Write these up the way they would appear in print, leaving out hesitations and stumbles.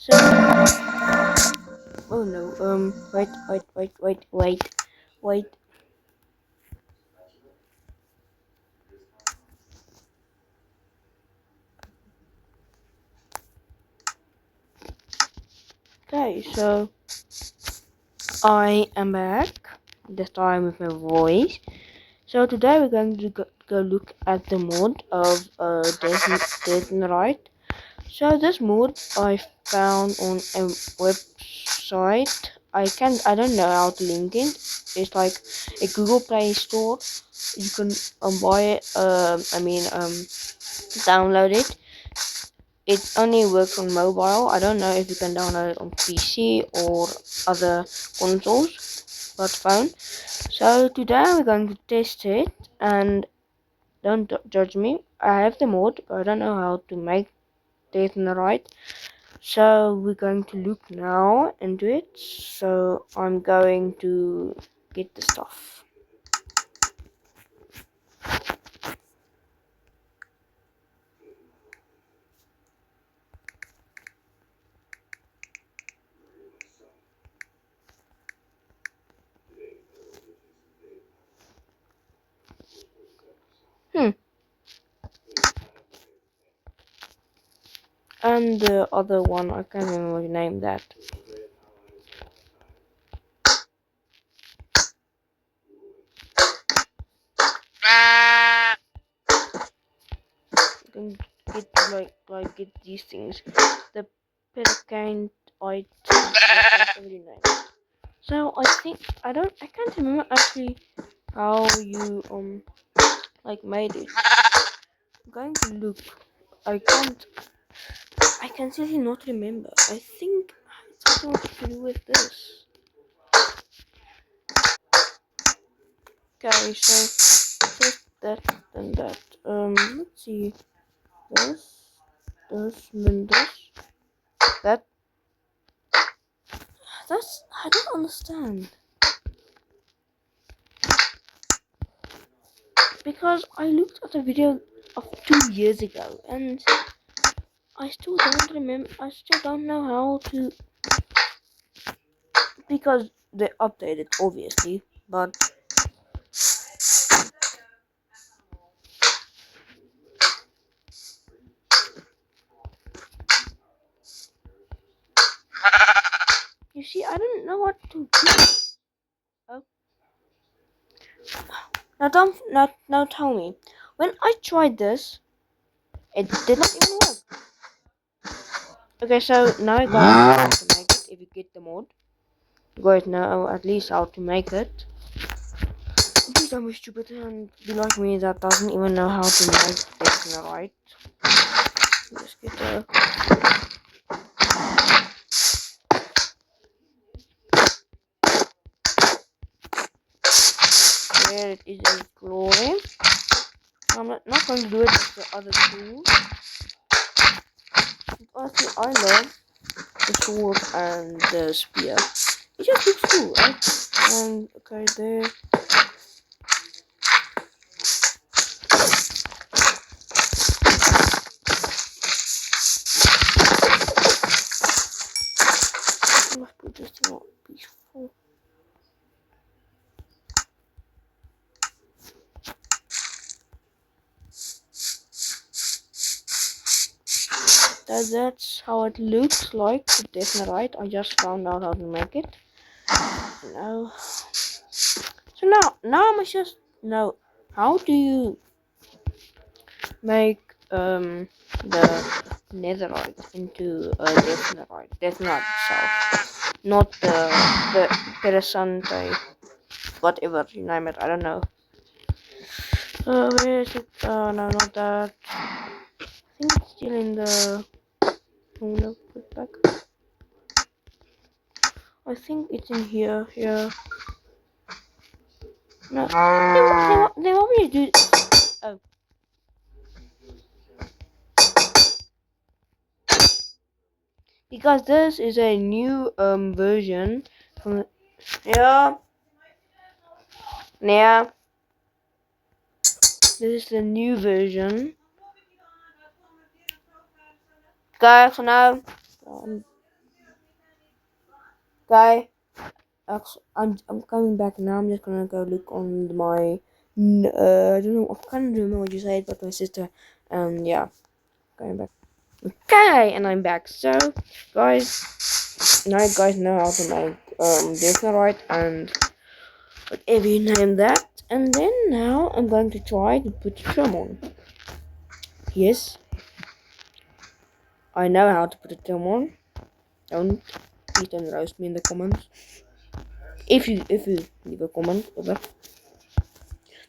So, oh no, wait. Okay, so I am back, this time with my voice. So today we're going to go look at the mod of Death and Right. So this mod I found on a website. I don't know how to link it. It's like a Google Play Store. You can buy it. Download it. It only works on mobile. I don't know if you can download it on PC or other consoles, but phone. So today we're going to test it, and don't judge me. I have the mod, but I don't know how to make Death in the Right. So we're going to look now into it. So I'm going to get the stuff. Hmm. And the other one, I can't remember the name that. You can get get these things. The Pelican item. That's the really name. So I can't remember actually how you made it. I'm going to look. I can't I can really not remember. I think it's something to do with this. Okay, so first that, then that. Let's see. Then this. That. I don't understand. Because I looked at a video of 2 years ago and I still don't remember. I still don't know how to. Because they updated, obviously. But you see, I don't know what to do. Oh. Now tell me. When I tried this, it did not even work. Okay, so now I got how to make it. If you get the mod, you guys know at least how to make it. Please don't be stupid and be like me that doesn't even know how to make this in the right. Just get the. There it is in glory. I'm not going to do it with the other two. Honestly, I love the sword and the spear. It just looks cool, right? And okay, there. I must put this thing on peaceful. That's how it looks like. Definitely right. I just found out how to make it. Now, so now I must just know how do you make the netherite into a definite definite itself, not the perissante, whatever you name it. I don't know. Where is it? No, not that. I think it's still in the. Oh no, put it back. I think it's in here. Here. No. They want me to do. Oh, because this is a new version from. Yeah. Yeah. This is the new version. Guys, for now. Okay, I'm coming back now. I'm just gonna go look on my. I don't know. I can't remember what you said, but my sister. Yeah, going back. Okay, and I'm back. So, guys, now you guys know how to make right and whatever you name that. And then now I'm going to try to put a drum on. Yes, I know how to put a drum on. Please don't roast me in the comments. If you leave a comment over.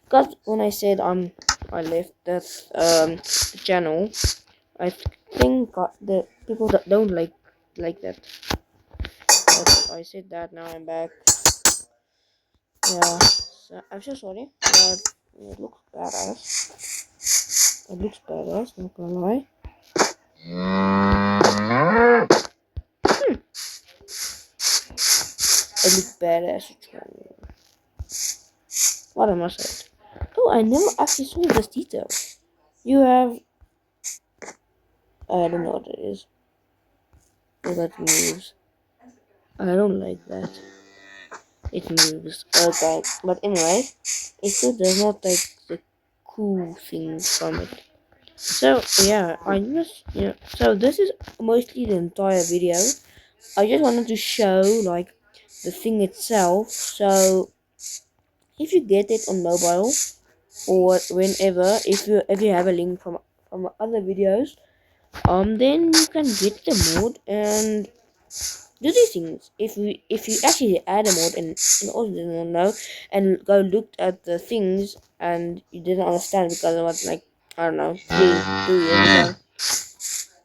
Because when I said I left that the channel, I think the people that don't like that. But I said that, now I'm back. Yeah, so I'm so sorry, but it looks badass. It looks badass, not gonna lie. It looks badass. What am I saying? Oh, I never actually saw this detail. You have. I don't know what it is. Oh, that moves. I don't like that. It moves. Okay, but anyway, it still does not take the cool things from it. So yeah, so this is mostly the entire video. I just wanted to show like the thing itself. So if you get it on mobile or whenever, if you have a link from other videos, then you can get the mod and do these things. If you actually add a mod and also didn't know and go look at the things and you didn't understand because it was like, I don't know, 2 years ago.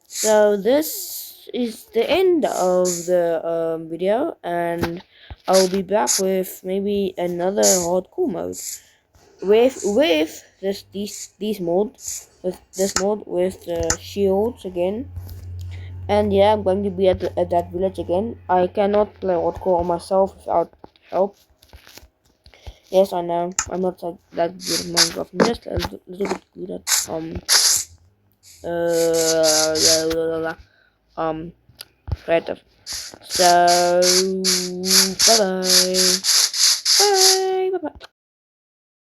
So this is the end of the video, and I'll be back with maybe another hardcore mode with these mods, with this mod with the shields again. And yeah, I'm going to be at that village again. I cannot play hardcore on myself without help. Yes, I know. I'm not like that good at Minecraft. I'm just a little bit good at creative. So bye bye. Bye.